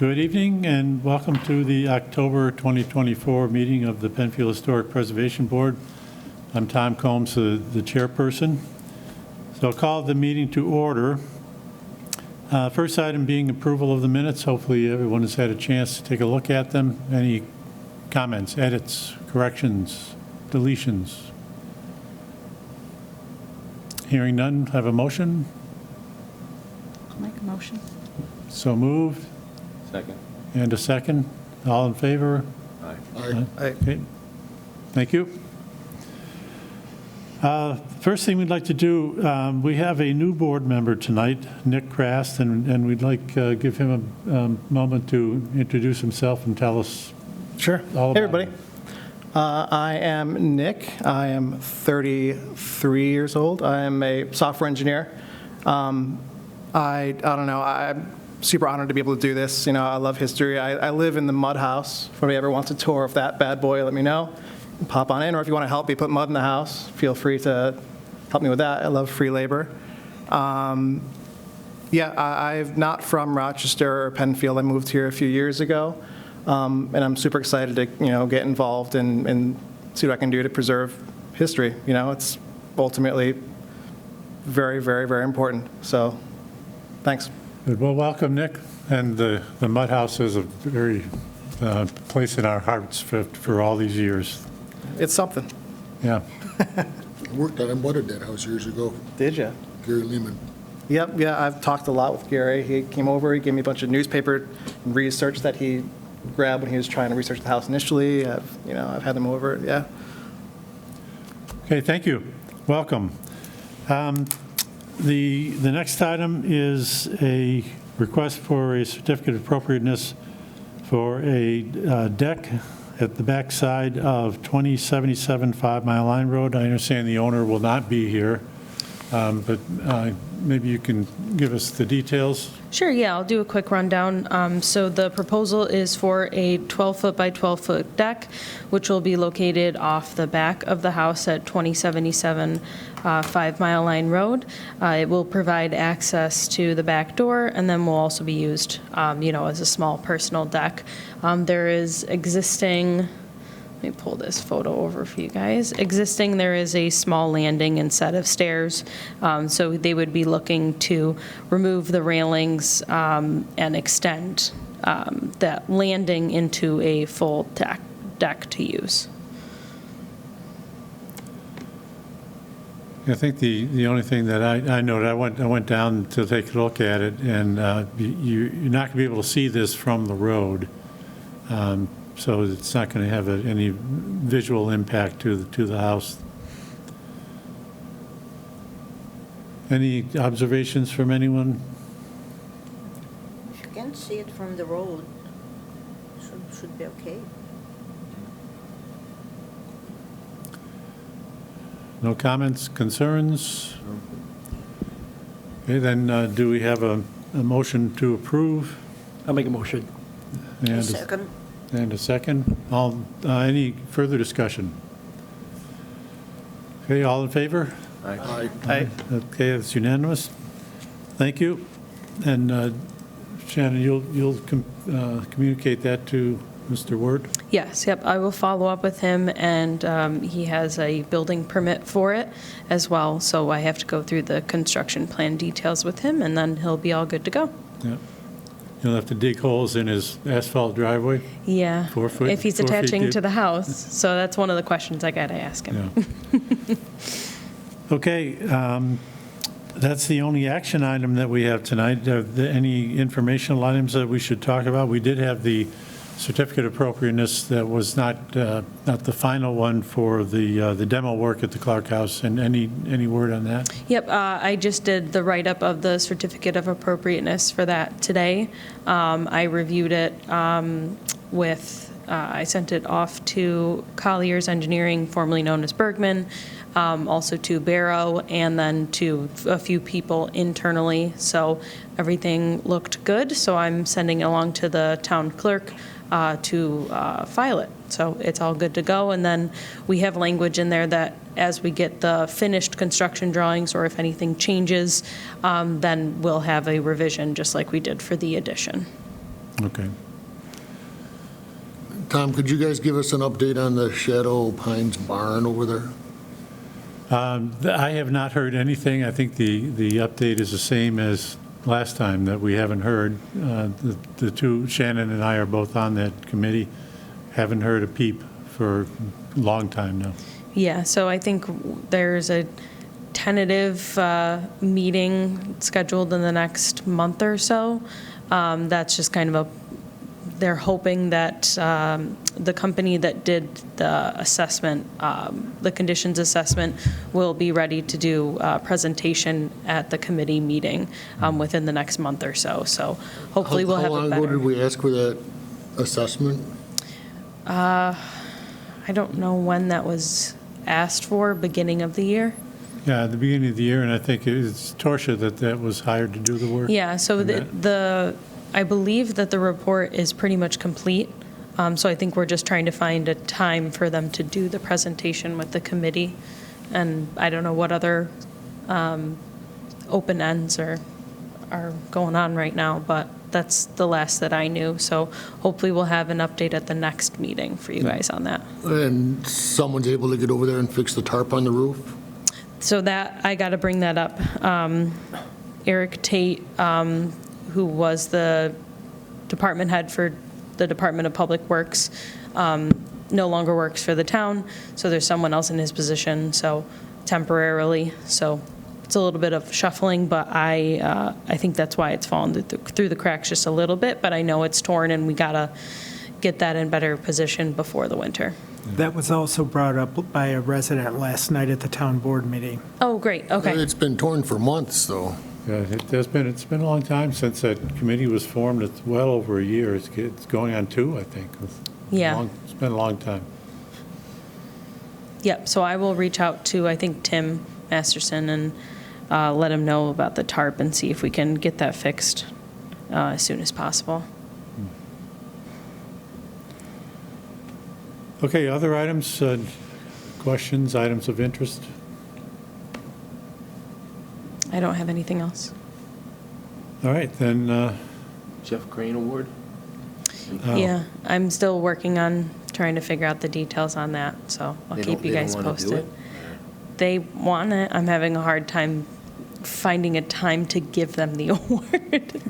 Good evening and welcome to the October 2024 meeting of the Penfield Historic Preservation Board. I'm Tom Combs, the chairperson. So I'll call the meeting to order. First item being approval of the minutes. Hopefully everyone has had a chance to take a look at them. Any comments, edits, corrections, deletions? Hearing none, have a motion? I'll make a motion. So moved. Second. And a second. All in favor? Aye. Aye. Okay. Thank you. First thing we'd like to do, we have a new board member tonight, Nick Krast, and we'd like to give him a moment to introduce himself and tell us Sure. all Hey, about everybody. I am Nick. I am 33 years old. I am a software engineer. I don't know. I'm super honored to be able to do this. You know, I love history. I live in the mud house. If anybody ever wants a tour of that bad boy, let me know. Pop on in, or if you want to help me put mud in the house, feel free to help me with that. I love free labor. I'm not from Rochester or Penfield. I moved here a few years ago, and I'm super excited to get involved and see what I can do to preserve history. You know, it's ultimately very, very, very important. So, thanks. Good. Well, welcome, Nick. And the Mud House is a very place in our hearts for all these years. It's something. Yeah. I worked on a mud that house years ago, Did you? Gary Lehman. Yep, yeah, I've talked a lot with Gary. He came over, he gave me a bunch of newspaper research that he grabbed when he was trying to research the house initially. I've had him over, yeah. Okay, thank you. Welcome. The next item is a request for a certificate of appropriateness for a deck at the backside of 2077 5 Mile Line Road. I understand the owner will not be here, but maybe you can give us the details. Sure, yeah, I'll do a quick rundown. So the proposal is for a 12-foot by 12-foot deck, which will be located off the back of the house at 2077 5 Mile Line Road. It will provide access to the back door, and then will also be used, as a small personal deck. There is existing. Let me pull this photo over for you guys. Existing, there is a small landing and set of stairs. So they would be looking to remove the railings and extend that landing into a full deck to use. I think the only thing that I noted, I went down to take a look at it, and you're not going to be able to see this from the road. So it's not going to have any visual impact to the house. Any observations from anyone? If you can see it from the road, should be okay. No comments, concerns? Okay, then do we have a motion to approve? I'll make a motion. And Second. And a second. Any further discussion? Okay, all in favor? Aye. Aye. Okay, it's unanimous. Thank you. And Shannon, you'll communicate that to Mr. Wert? Yes, yep, I will follow up with him, and he has a building permit for it as well, so I have to go through the construction plan details with him, and then he'll be all good to go. Yeah. You'll have to dig holes in his asphalt driveway? Yeah, 4 foot, if he's 4 feet attaching deep? to the house, so that's one of the questions I gotta ask him. Yeah. Okay, that's the only action item that we have tonight. Are there any informational items that we should talk about? We did have the certificate of appropriateness that was not the final one for the demo work at the Clark House. And any word on that? Yep, I just did the write-up of the certificate of appropriateness for that today. I reviewed it I sent it off to Collier's Engineering, formerly known as Bergman, also to Barrow, and then to a few people internally. So everything looked good, so I'm sending it along to the town clerk to file it. So it's all good to go. And then we have language in there that as we get the finished construction drawings, or if anything changes, then we'll have a revision just like we did for the addition. Okay. Tom, could you guys give us an update on the Shadow Pines barn over there? I have not heard anything. I think the update is the same as last time, that we haven't heard. The two, Shannon and I are both on that committee, haven't heard a peep for a long time now. Yeah, so I think there's a tentative meeting scheduled in the next month or so. That's just kind of they're hoping that the company that did the assessment, the conditions assessment, will be ready to do a presentation at the committee meeting within the next month or so. So hopefully we'll have a How long better. ago did we ask for that assessment? I don't know when that was asked for, beginning of the year? Yeah, at the beginning of the year, and I think it's Torsia that was hired to do the work. Yeah, so And I believe that the report is pretty much complete. So I think we're just trying to find a time for them to do the presentation with the committee. And I don't know what other open ends are going on right now, but that's the last that I knew. So hopefully we'll have an update at the next meeting for you guys on that. And someone's able to get over there and fix the tarp on the roof? So that, I got to bring that up. Eric Tate, who was the department head for the Department of Public Works, no longer works for the town, so there's someone else in his position, so temporarily. So it's a little bit of shuffling, but I think that's why it's fallen through the cracks just a little bit, but I know it's torn, and we got to get that in better position before the winter. That was also brought up by a resident last night at the town board meeting. Oh, great, okay. It's been torn for months, though. Yeah, it's been a long time since that committee was formed. It's well over a year. It's going on 2, I think. Yeah. It's been a long time. Yep, so I will reach out to, I think, Tim Masterson and let him know about the tarp and see if we can get that fixed as soon as possible. Okay, other items, questions, items of interest? I don't have anything else. All right, then, Jeff Crane Award? Yeah, I'm still working on trying to figure out the details on that, so I'll keep you guys posted. They want it. I'm having a hard time finding a time to give them the award,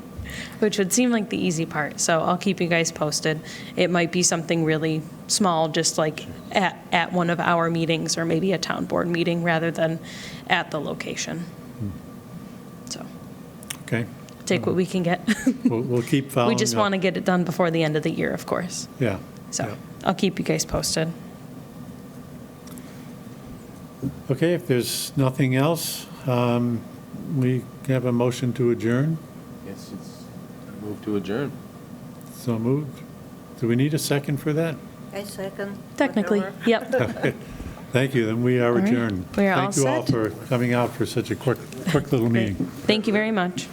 which would seem like the easy part. So I'll keep you guys posted. It might be something really small, just like at one of our meetings or maybe a town board meeting rather than at the location. So okay. take what we can get. We'll keep following We just up. want to get it done before the end of the year, of course. Yeah. So yeah. I'll keep you guys posted. Okay, if there's nothing else, we have a motion to adjourn. Yes, it's move to adjourn. So moved. Do we need a second for that? I second. Technically, whatever. yep. Thank you, then we are right. adjourned. We are all Thank you all set. for coming out for such a quick little meeting. Thank you very much.